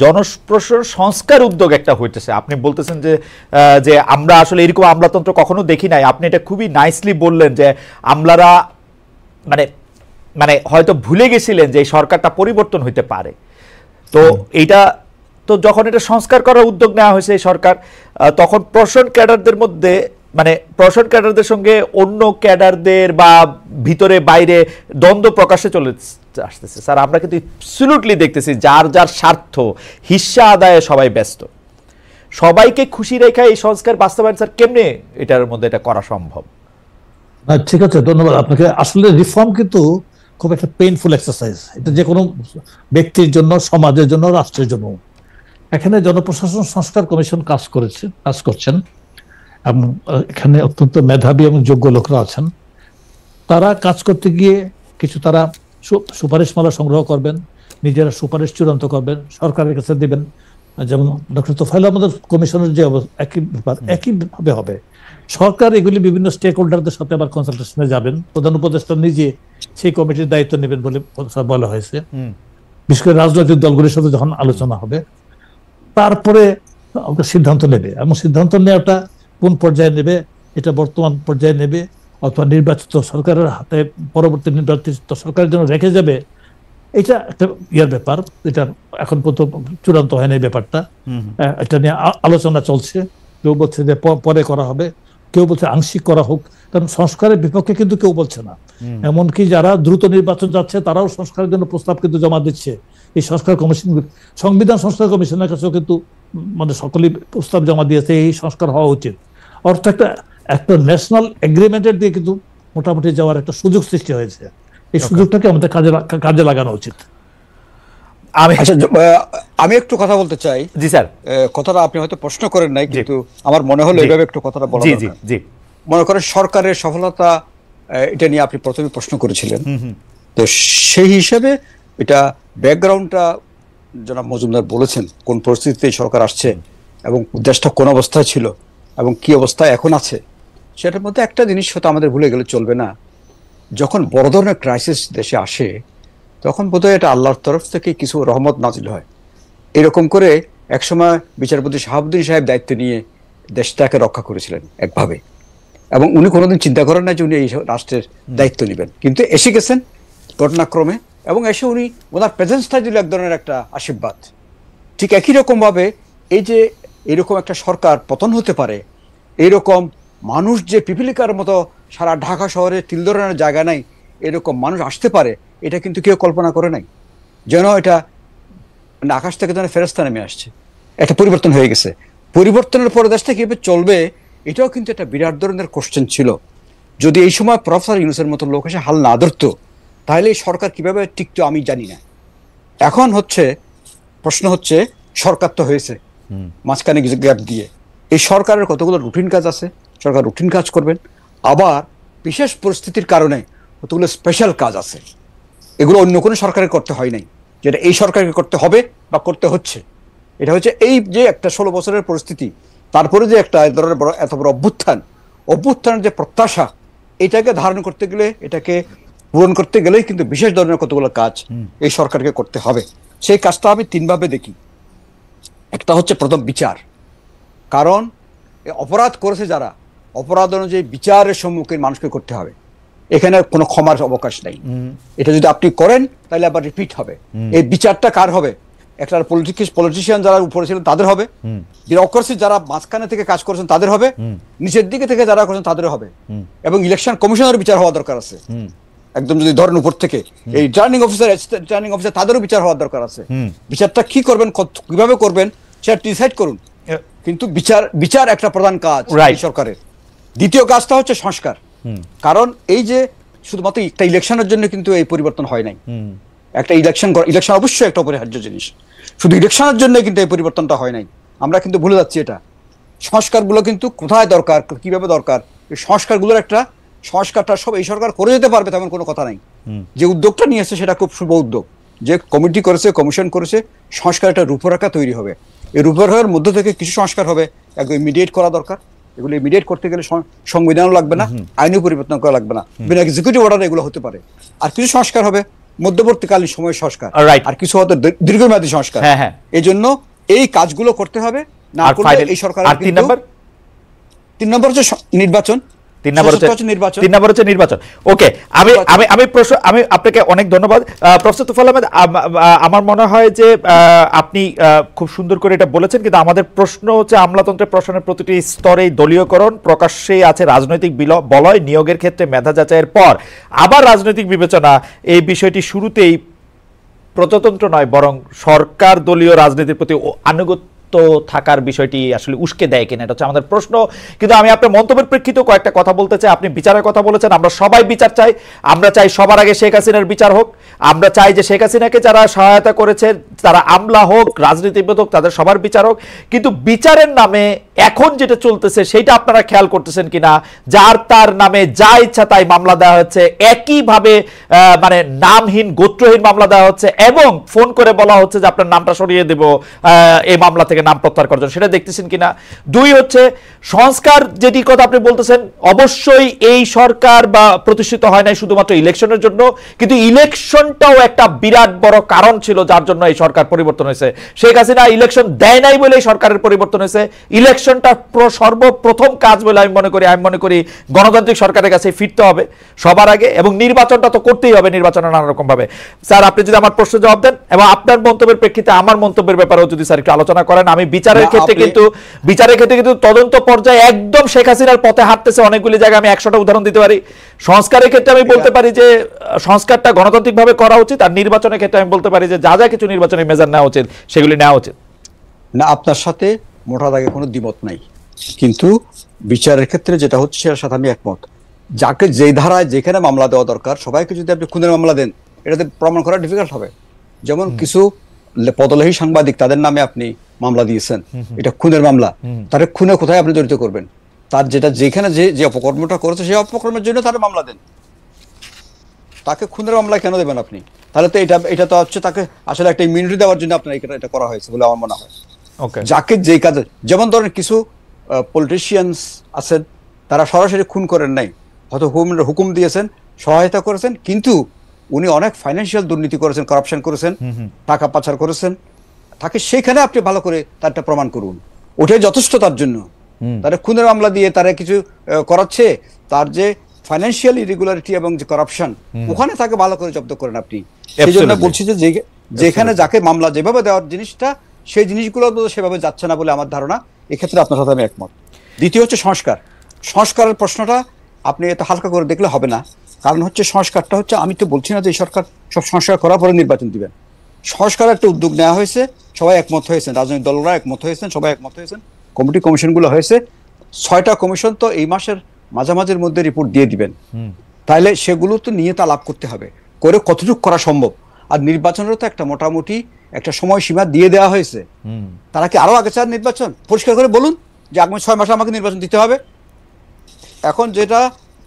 জনপ্রশাসন সংস্কার উদ্যোগ একটা হইতেছে। আপনি বলতেছেন যে যে আমরা আসলে এরকম আমলাতন্ত্র কখনো দেখি নাই। আপনি এটা খুবই নাইসলি বললেন যে আমলারা মানে মানে হয়তো ভুলে গেছিলেন যে এই সরকারটা পরিবর্তন হইতে পারে। তো এইটা তো যখন এটা সংস্কার করার উদ্যোগ নেওয়া হয়েছে এই সরকার, তখন প্রশাসন ক্যাডারদের মধ্যে মানে প্রশাসন ক্যাডারদের সঙ্গে অন্য ক্যাডারদের বা ভিতরে বাইরে দ্বন্দ্ব প্রকাশে চলে আসতেছে। স্যার আমরা কিন্তু অ্যাবসলিউটলি দেখতেছি যার যার স্বার্থ হিস্সা আদায়ে সবাই ব্যস্ত। সবাইকে খুশি রেখে এই সংস্কার বাস্তবায়ন স্যার কেমনে এটার মধ্যে এটা করা সম্ভব? ঠিক আছে, ধন্যবাদ আপনাকে। আসলে রিফর্ম কিন্তু খুব একটা পেইনফুল এক্সারসাইজ, এটা যে কোনো ব্যক্তির জন্য, সমাজের জন্য, রাষ্ট্রের জন্য। এখানে জনপ্রশাসন সংস্কার কমিশন কাজ করছেন এবং এখানে অত্যন্ত মেধাবী এবং যোগ্য লোকরা আছেন। তারা কাজ করতে গিয়ে কিছু তারা সুপারিশমালা সংগ্রহ করবেন, নিজেরা সুপারিশ চূড়ান্ত করবেন, সরকারের কাছে দিবেন। যেমন ডক্টর তোফায়েল আহমেদের কমিশনের যে একইভাবে হবে। সরকার এগুলি বিভিন্ন স্টেক হোল্ডারদের সাথে আবার কনসালটেশনে যাবেন, প্রধান উপদেষ্টা নিজে সেই কমিটির দায়িত্ব নেবেন বলে বলা হয়েছে। বিশেষ করে রাজনৈতিক দলগুলির সাথে যখন আলোচনা হবে তারপরে সিদ্ধান্ত নেবে, এবং সিদ্ধান্ত নেওয়াটা কোন পর্যায়ে নেবে, এটা বর্তমান পর্যায়ে নেবে অথবা নির্বাচিত সরকারের হাতে পরবর্তী নির্বাচিত সরকারের জন্য রেখে যাবে, এটা একটা ইয়ার ব্যাপার। এটা এখন পর্যন্ত চূড়ান্ত হয়নি ব্যাপারটা। এটা নিয়ে আলোচনা চলছে। কেউ বলছে যে পরে করা হবে, কেউ বলছে আংশিক করা হোক। কারণ সংস্কারের বিপক্ষে কিন্তু কেউ বলছে না। এমনকি যারা দ্রুত নির্বাচন যাচ্ছে তারাও সংস্কারের জন্য প্রস্তাব কিন্তু জমা দিচ্ছে এই সংস্কার কমিশন, সংবিধান সংস্কার কমিশনের কাছেও কিন্তু মানে সকলেই প্রস্তাব জমা দিয়েছে এই সংস্কার হওয়া উচিত। অর্থাৎ একটা ন্যাশনাল এগ্রিমেন্টের দিয়ে কিন্তু মোটামুটি যাওয়ার একটা সুযোগ সৃষ্টি হয়েছে। এই সুযোগটাকে আমাদের কাজে লাগানো উচিত। আমি একটু কথা বলতে চাই। জি স্যার। কথাটা আপনি হয়তো প্রশ্ন করেন নাই, কিন্তু আমার মনে হলো এইভাবে একটু কথাটা বলা দরকার। মনে করেন সরকারের সফলতা, এটা নিয়ে আপনি প্রথমে প্রশ্ন করেছিলেন। তো সেই হিসাবে এটা ব্যাকগ্রাউন্ডটা জনাব মজুমদার বলেছেন, কোন পরিস্থিতিতে সরকার আসছে এবং দেশটা কোন অবস্থায় ছিল এবং কি অবস্থায় এখন আছে। সেটার মধ্যে একটা জিনিস হয়তো আমাদের ভুলে গেলে চলবে না, যখন বড় ধরনের ক্রাইসিস দেশে আসে তখন বোধহয় এটা আল্লাহর তরফ থেকে কিছু রহমত নাজিল হয়। এরকম করে একসময় বিচারপতি শাহাবুদ্দিন সাহেব দায়িত্ব নিয়ে দেশটাকে রক্ষা করেছিলেন একভাবে, এবং উনি কোনোদিন চিন্তা করেন না যে উনি এই রাষ্ট্রের দায়িত্ব নেবেন, কিন্তু এসে গেছেন ঘটনাক্রমে, এবং এসে উনি ওনার প্রেজেন্সটা দিল এক ধরনের একটা আশীর্বাদ। ঠিক একই রকমভাবে এই যে এরকম একটা সরকার পতন হতে পারে, এইরকম মানুষ যে পিপিলিকার মতো সারা ঢাকা শহরে তিল ধরনের জায়গা নাই, এরকম মানুষ আসতে পারে, এটা কিন্তু কেউ কল্পনা করে নাই। যেন এটা আকাশ থেকে যেন ফেরেশতা নেমে আসছে, একটা পরিবর্তন হয়ে গেছে। পরিবর্তনের পরে দেশটা কিভাবে চলবে এটাও কিন্তু একটা বিরাট ধরনের কোশ্চেন ছিল। যদি এই সময় প্রফেসর ইউনূসের মতো লোক এসে হাল না ধরতো তাহলে এই সরকার কিভাবে টিকতো আমি জানি না। এখন প্রশ্ন হচ্ছে সরকার তো হয়েছে মাঝখানে গ্যাপ দিয়ে, এই সরকারের কতগুলো রুটিন কাজ আছে, সরকার রুটিন কাজ করবেন, আবার বিশেষ পরিস্থিতির কারণে কতগুলো স্পেশাল কাজ আছে, এগুলো অন্য কোনো সরকারের করতে হয় নাই, যেটা এই সরকারকে করতে হবে বা করতে হচ্ছে। এটা হচ্ছে এই যে একটা 16 বছরের পরিস্থিতি, তারপরে যে একটা এত বড় অভ্যুত্থানের যে প্রত্যাশা, এটাকে ধারণ করতে গেলে, এটাকে পূরণ করতে গেলেই কিন্তু বিশেষ ধরনের কতগুলো কাজ এই সরকারকে করতে হবে। সেই কাজটা আমি 3 ভাবে দেখি। একটা হচ্ছে প্রথম বিচার, কারণ অপরাধ করেছে যারা, অপরাধ অনুযায়ী বিচারের সম্মুখীন মানুষকে করতে হবে, এখানে কোনো ক্ষমার অবকাশ নাই। এটা যদি আপনি করেন তাহলে আবার রিপিট হবে। এই বিচারটা কার হবে? একটা পলিটিশিয়ান যারা উপরে ছিলেন তাদের হবে, বিউরোক্রেসি যারা মাঝখানে থেকে কাজ করেছেন তাদের হবে, নিচের দিকে থেকে যারা করেছেন তাদের হবে, এবং ইলেকশন কমিশনের বিচার হওয়া দরকার আছে। একদম যদি ধরেন উপর থেকে এই রিটার্নিং অফিসার তাদেরও বিচার হওয়ার দরকার আছে। বিচারটা কি করবেন, কিভাবে করবেন সেটা ডিসাইড করুন, কিন্তু বিচার একটা প্রধান কাজ এই সরকারের। দ্বিতীয় কাজটা হচ্ছে সংস্কার, কারণ এই যে শুধুমাত্র একটা ইলেকশনের জন্য কিন্তু এই পরিবর্তন হয় নাই। একটা ইলেকশন অবশ্যই একটা অপরিহার্য জিনিস, শুধু ইলেকশনের জন্য কিন্তু এই পরিবর্তনটা হয় নাই। আমরা কিন্তু ভুলে যাচ্ছি এটা। সংস্কারগুলো কিন্তু কোথায় দরকার, কিভাবে দরকার, এই সংস্কারটা সব এই সরকার করে যেতে পারবে তেমন কোনো কথা নাই। যে উদ্যোগটা নিয়েছে সেটা খুব শুভ উদ্যোগ, যে কমিটি করেছে, কমিশন করেছে, সংস্কার একটা রূপরেখা তৈরি হবে। এই রূপরেখার মধ্যে থেকে কিছু সংস্কার হবে, একদম ইমিডিয়েট করা দরকার। এগুলো ইমিডিয়েট করতে গেলে সংবিধানও লাগবে না, আইনও পরিবর্তন করা লাগবে না, বিনা এক্সিকিউটিভ অর্ডারে এগুলো হতে পারে। আর কিছু সংস্কার হবে মধ্যবর্তীকালীন সময় সংস্কার, রাইট, আর কিছু হয়তো দীর্ঘমেয়াদী সংস্কার। হ্যাঁ হ্যাঁ, এই জন্য এই কাজগুলো করতে হবে, না করলে এই সরকার। আর 3 নম্বর হচ্ছে নির্বাচন। 3 নম্বর হচ্ছে নির্বাচন। ওকে, আমি আপনাকে অনেক ধন্যবাদ প্রফেসর তুফাইল আহমেদ। আমার মনে হয় যে আপনি খুব সুন্দর করে এটা বলেছেন, কিন্তু আমাদের প্রশ্ন হচ্ছে আমলাতন্ত্রের প্রশ্নের প্রতিটি স্তরেই দলীয়করণ, প্রকাশ্যেই আছে রাজনৈতিক বলয়, নিয়োগের ক্ষেত্রে মেধা যাচাইয়ের পর আবার রাজনৈতিক বিবেচনা। এই বিষয়টি শুরুতেই প্রজাতন্ত্র নয়, বরং সরকার দলীয় রাজনীতির প্রতি আনুগত্য থাকার বিষয়টি আসলে উস্কে দেয় কিনা, এটা হচ্ছে আমাদের প্রশ্ন। কিন্তু আমি আপনার মন্তব্যের প্রেক্ষিতে কয়েকটা কথা বলতে চাই। আপনি বিচারের কথা বলেছেন, আমরা সবাই বিচার চাই। আমরা চাই সবার আগে শেখ হাসিনার বিচার হোক। আমরা চাই যে শেখ হাসিনাকে যারা সহায়তা করেছে, তারা আমলা হোক, রাজনীতিবিদ হোক, তাদের সবার বিচার হোক। কিন্তু বিচারের নামে এখন যেটা চলতেছে সেটা আপনারা খেয়াল করতেছেন কিনা, যার তার নামে যা ইচ্ছা তাই মামলা দেওয়া হচ্ছে, একইভাবে মানে নামহীন গোত্রহীন মামলা দেওয়া হচ্ছে, এবং ফোন করে বলা হচ্ছে যে আপনার নামটা সরিয়ে দেব এই মামলা থেকে নাম প্রত্যাহার করার জন্য। সেটা দেখতেছেন কিনা। 2 হচ্ছে সংস্কার, যেটি কথা আপনি বলতেছেন, অবশ্যই এই সরকার বা প্রতিষ্ঠিত হয় নাই শুধুমাত্র ইলেকশনের জন্য, কিন্তু ইলেকশনটাও একটা বিরাট বড় কারণ ছিল যার জন্য এই সরকার পরিবর্তন হয়েছে। শেখ হাসিনা ইলেকশন দেয় নাই বলে সরকারের পরিবর্তন হয়েছে। ইলেকশনটা সর্বপ্রথম কাজ বলে আমি মনে করি গণতান্ত্রিক সরকারের কাছে ফিরতে হবে সবার আগে, এবং নির্বাচনটা তো করতেই হবে, নির্বাচনে নানা রকম ভাবে। স্যার, আপনি যদি আমার প্রশ্ন জবাব দেন এবং আপনার মন্তব্যের প্রেক্ষিতে আমার মন্তব্যের ব্যাপারেও যদি স্যার একটু আলোচনা করেন। আমি বিচারের ক্ষেত্রে কিন্তু তদন্ত পর্যায়ে একদম শেখ হাসিনার পথে হাঁটতেছে অনেকগুলি জায়গায়। আমি 100টা উদাহরণ দিতে পারি। সংস্কারের ক্ষেত্রে আমি বলতে পারি যে সংস্কারটা গণতান্ত্রিকভাবে করা উচিত, আর নির্বাচনের ক্ষেত্রে আমি বলতে পারি যে যা যা কিছু নির্বাচনের মেজার নেওয়া উচিত সেগুলি নেওয়া উচিত। না, আপনার সাথে মোটা দাগে কোনো দ্বিমত নাই, কিন্তু বিচারের ক্ষেত্রে যেটা হচ্ছে সেটার সাথে আমি একমত। যাকে যে ধারায় যেখানে মামলা দেওয়া দরকার, সবাইকে যদি আপনি খুনের মামলা দেন, এটাতে প্রমাণ করা ডিফিকাল্ট হবে। যেমন কিছু পদলেহী সাংবাদিক, তাদের নামে আপনি মামলা দিয়েছেন, এটা খুনের মামলা। তার খুনে কোথায় আপনি জড়িত করবেন? তার যেখানে যে অপকর্মটা করেছে সেই অপকর্মের জন্য তার মামলা দেন। তাকে খুনের মামলা কেন দেবেন আপনি? তাহলে তো এটা তো হচ্ছে তাকে আসলে একটা ইমিউনিটি দেওয়ার জন্য আপনার এটা করা হয়েছে বলে আমার মনে হয়। যাকে যে কাজে, যেমন ধরেন কিছু পলিটিশিয়ানস আছেন, তারা সরাসরি খুন করেন নাই, হয়তো হুকুম দিয়েছেন, সহায়তা করেছেন, কিন্তু উনি অনেক ফাইন্যান্সিয়াল দুর্নীতি করেছেন, কারাপশন করেছেন, টাকা পাচার করেছেন। তাকে সেইখানে আপনি ভালো করে তারটা প্রমাণ করুন, ওটাই যথেষ্ট তার জন্য। তারা খুনের মামলা দিয়ে তারা কিছু করাচ্ছে, তার যে ফাইন্যান্সিয়াল ইরেগুলারিটি এবং যে কারাপশন, ওখানে তাকে ভালো করে জব্দ করেন আপনি। সেই জন্য বলছি যে যেখানে যাকে মামলা যেভাবে দেওয়ার জিনিসটা, সেই জিনিসগুলো সেভাবে যাচ্ছে না বলে আমার ধারণা। এক্ষেত্রে আপনার সাথে আমি একমত। দ্বিতীয় হচ্ছে সংস্কারের প্রশ্নটা আপনি এত হালকা করে দেখলে হবে না। কারণ হচ্ছে সংস্কারটা হচ্ছে, আমি তো বলছি না যে সরকার সব সংস্কার করার পরে নির্বাচন দিবেন। সংস্কারের একটা উদ্যোগ নেওয়া হয়েছে, সবাই একমত হয়েছেন, রাজনৈতিক দলরা একমত হয়েছেন, সবাই একমত হয়েছেন, কমিশনগুলো হয়েছে। 6টা কমিশন তো এই মাসের মাঝামাঝির মধ্যে রিপোর্ট দিয়ে দিবেন। তাহলে সেগুলো তো নিয়ে তা লাভ করতে হবে, করে কতটুকু করা সম্ভব। আর নির্বাচনেরও তো একটা মোটামুটি একটা সময়সীমা দিয়ে দেওয়া হয়েছে। তারা কি আরো আগে চান নির্বাচন? পরিষ্কার করে বলুন যে আগামী 6 মাসে আমাকে নির্বাচন দিতে হবে। এখন যেটা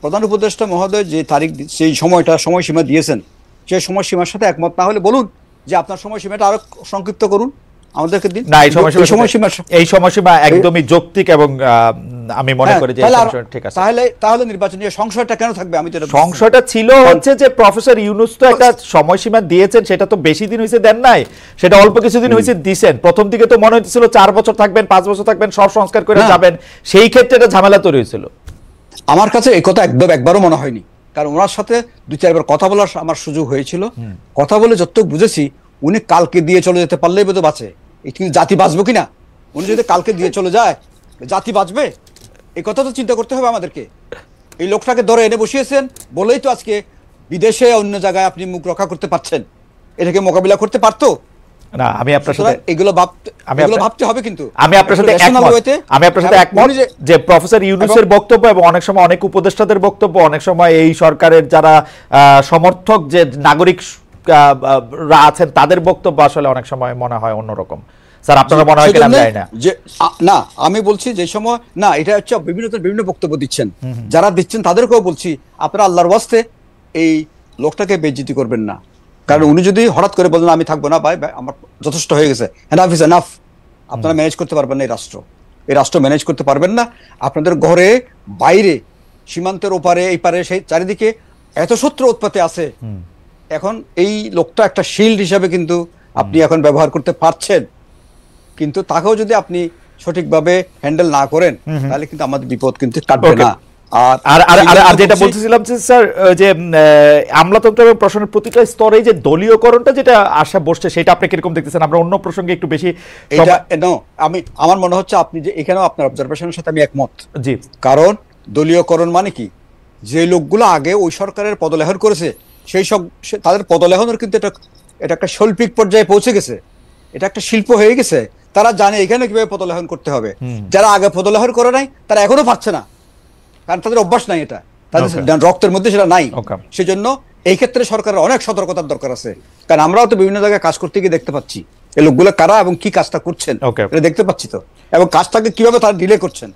প্রধান উপদেষ্টা মহোদয় যে তারিখ, সেই সময়সীমা দিয়েছেন, সেই সময়সীমার সাথে একমত না হলে বলুন যে আপনার সময়সীমাটা আরো সংক্ষিপ্ত করুন, আমাদেরকে দিন। না, এই সময়সীমা একদমই যৌক্তিক, এবং আমি মনে করি যে ঠিক আছে। তাহলে নির্বাচনী সংশয়টা কেন থাকবে? আমি তো সংশয়টা ছিল হচ্ছে যে প্রফেসর ইউনূস তো একটা সময়সীমা দিয়েছেন, সেটা তো বেশি দিন হয়েছে দেন নাই, সেটা অল্প কিছুদিন হয়েছে দিয়েছেন। প্রথম দিকে তো মনে হচ্ছিল 4 বছর থাকবেন, 5 বছর থাকবেন, সব সংস্কার করে যাবেন। সেই ক্ষেত্রে এটা ঝামেলা তৈরি হয়েছিল। আমার কাছে এই কথা একবারও মনে হয়নি, কারণ ওনার সাথে 2-4 বার কথা বলার আমার সুযোগ হয়েছিল। কথা বলে যতটুকু বুঝেছি, উনি কালকে দিয়ে চলে যেতে পারলেই বোধ বাঁচে, কিন্তু জাতি বাঁচবে কিনা। উনি যদি কালকে দিয়ে চলে যায়, জাতি বাঁচবে? এই কথা তো চিন্তা করতে হবে আমাদেরকে। এই লোকটাকে ধরে এনে বসিয়েছেন বলেই তো আজকে বিদেশে অন্য জায়গায় আপনি মুখ রক্ষা করতে পারছেন। এটাকে মোকাবিলা করতে পারতো না। আমি আপনার সাথে এগুলো ভাবতে হবে, কিন্তু আমি আপনার সাথে একমত যে প্রফেসর ইউনূসের বক্তব্য এবং অনেক সময় অনেক উপদেষ্টাদের বক্তব্য, অনেক সময় এই সরকারের যারা সমর্থক যে নাগরিকরা আছেন তাদের বক্তব্য আসলে অনেক সময় মনে হয় অন্যরকম। স্যার, আপনারা মনে হয় কিনা জানি না। না, আমি বলছি যে সময় না, এটা হচ্ছে বিভিন্ন বক্তব্য দিচ্ছেন, যারা দিচ্ছেন তাদেরকেও বলছি, আপনারা আল্লাহর ওয়াস্তে এই লোকটাকে বেইজ্জতি করবেন না। কারণ উনি যদি হঠাৎ করে বলেন আমি থাকবো না, ভাই আমার যথেষ্ট হয়ে গেছে, এনাফ ইজ এনাফ, আপনারা ম্যানেজ করতে পারবেন না। এই রাষ্ট্র ম্যানেজ করতে পারবেন না। আপনাদের ঘরে, বাইরে, সীমান্তের ওপারে, এই পারে, সেই চারিদিকে এত শত্রু উৎপাতে আছে, এখন এই লোকটা একটা শিল্ড হিসাবে কিন্তু আপনি এখন ব্যবহার করতে পারছেন, কিন্তু তাকেও যদি আপনি সঠিকভাবে হ্যান্ডেল না করেন তাহলে কিন্তু আমাদের বিপদ কিন্তু কাটবে না। আর যেটা বলতেছিলাম যে স্যার, যে আমলাতন্ত্র এবং প্রশাসনের প্রতিটা স্তরে যে দলীয়করণটা যেটা আশা বসছে, সেটা আপনি কিরকম দেখতেছেন? আমরা অন্য প্রসঙ্গে একটু বেশি আমার মনে হচ্ছে আপনি যে এখানেও আপনার অবজারভেশনের সাথে আমি একমত। জি, কারণ দলীয়করণ মানে কি, যে লোকগুলো আগে ওই সরকারের পদলেহন করেছে সেই সব তাদের পদলেহনের কিন্তু এটা একটা শৈল্পিক পর্যায়ে পৌঁছে গেছে, এটা একটা শিল্প হয়ে গেছে। তারা জানে এখানে কিভাবে পদলেহন করতে হবে। যারা আগে পদলেহন করে নাই তারা এখনো পারছে না, কারণ তাদের অভ্যাস নাই, এটা তাদের রক্তের মধ্যে সেটা নাই। সেজন্য এই ক্ষেত্রে সরকারের অনেক সতর্কতার দরকার আছে, কারণ আমরাও তো বিভিন্ন জায়গায় কাজ করতে গিয়ে দেখতে পাচ্ছি এই লোকগুলো কারা এবং কি কাজটা করছেন, এটা দেখতে পাচ্ছি তো, এবং কাজটাকে কিভাবে তারা ডিলে করছেন।